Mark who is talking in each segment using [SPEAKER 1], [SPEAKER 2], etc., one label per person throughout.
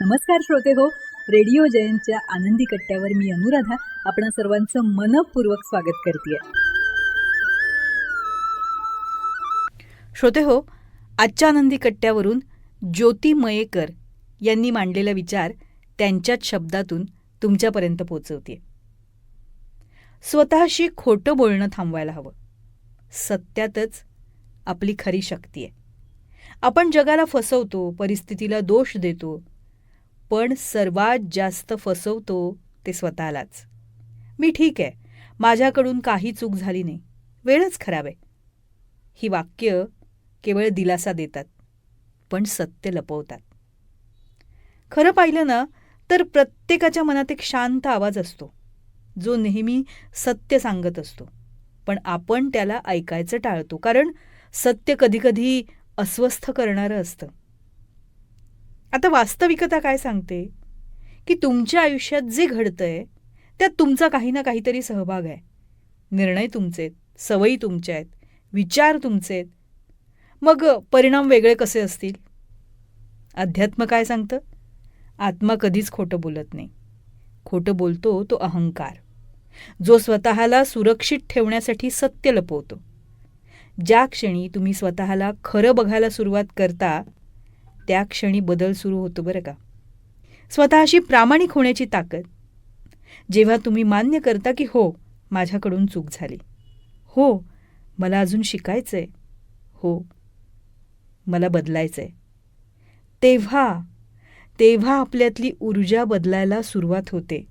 [SPEAKER 1] नमस्कार श्रोते हो, रेडिओ जयंतच्या आनंदी कट्ट्यावर मी अनुराधा आपणा सर्वांचं मनपूर्वक स्वागत करते.
[SPEAKER 2] श्रोते हो, आजच्या आनंदी कट्ट्यावरून ज्योती मयेकर यांनी मांडलेला विचार त्यांच्याच शब्दातून तुमच्यापर्यंत पोचवते. स्वतःशी खोटं बोलणं थांबवायला हवं. सत्यातच आपली खरी शक्ती आहे. आपण जगाला फसवतो, परिस्थितीला दोष देतो, पण सर्वात जास्त फसवतो ते स्वतःलाच. मी ठीक आहे, माझ्याकडून काही चूक झाली नाही, वेळच खराब आहे. ही वाक्य केवळ दिलासा देतात, पण सत्य लपवतात. खरं पाहिलं ना तर प्रत्येकाच्या मनात एक शांत आवाज असतो, जो नेहमी सत्य सांगत असतो, पण आपण त्याला ऐकायचं टाळतो, कारण सत्य कधीकधी अस्वस्थ करणारं असतं. आता वास्तविकता काय सांगते की तुमच्या आयुष्यात जे घडतंय त्यात तुमचा काही ना काहीतरी सहभाग आहे. निर्णय तुमचे आहेत, सवयी तुमच्या आहेत, विचार तुमचे आहेत. मग परिणाम वेगळे कसे असतील? अध्यात्म काय सांगतं? आत्मा कधीच खोटं बोलत नाही. खोटं बोलतो तो अहंकार, जो स्वतःला सुरक्षित ठेवण्यासाठी सत्य लपवतो. ज्या क्षणी तुम्ही स्वतःला खरं बघायला सुरुवात करता त्या क्षणी बदल सुरू होतो बरं का. स्वतःशी प्रामाणिक होण्याची ताकद. जेव्हा तुम्ही मान्य करता की हो, माझ्याकडून चूक झाली, हो मला अजून शिकायचंय, हो मला बदलायचंय, तेव्हा आपल्यातली ऊर्जा बदलायला सुरुवात होते.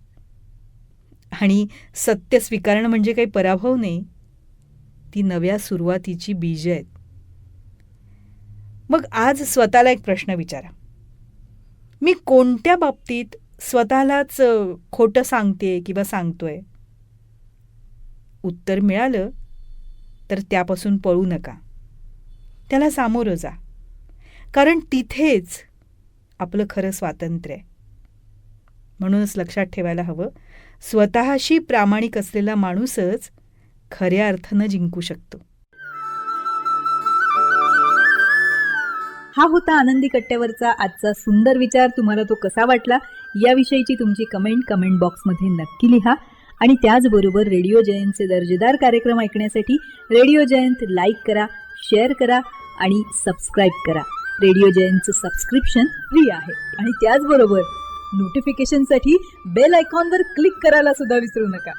[SPEAKER 2] आणि सत्य स्वीकारणं म्हणजे काही पराभव नाही, ती नव्या सुरुवातीची बीज आहेत. मग आज स्वतःला एक प्रश्न विचारा, मी कोणत्या बाबतीत स्वतःलाच खोटं सांगते किंवा सांगतोय? उत्तर मिळालं तर त्यापासून पळू नका, त्याला सामोरं जा, कारण तिथेच आपलं खरं स्वातंत्र्य आहे. म्हणूनच लक्षात ठेवायला हवं, स्वतःशी प्रामाणिक असलेला माणूसच खऱ्या अर्थानं जिंकू शकतो.
[SPEAKER 1] हा होता आनंदी कट्ट्यावरचा आजचा सुंदर विचार. तुम्हाला तो कसा वाटला याविषयीची तुमची कमेंट बॉक्समध्ये नक्की लिहा. आणि त्याचबरोबर रेडिओ जयंतचे दर्जेदार कार्यक्रम ऐकण्यासाठी रेडिओ जयंत लाईक करा, शेअर करा आणि सबस्क्राईब करा. रेडिओ जयंतचं सबस्क्रिप्शन फ्री आहे. आणि त्याचबरोबर नोटिफिकेशनसाठी बेल आयकॉनवर क्लिक करायला सुद्धा विसरू नका.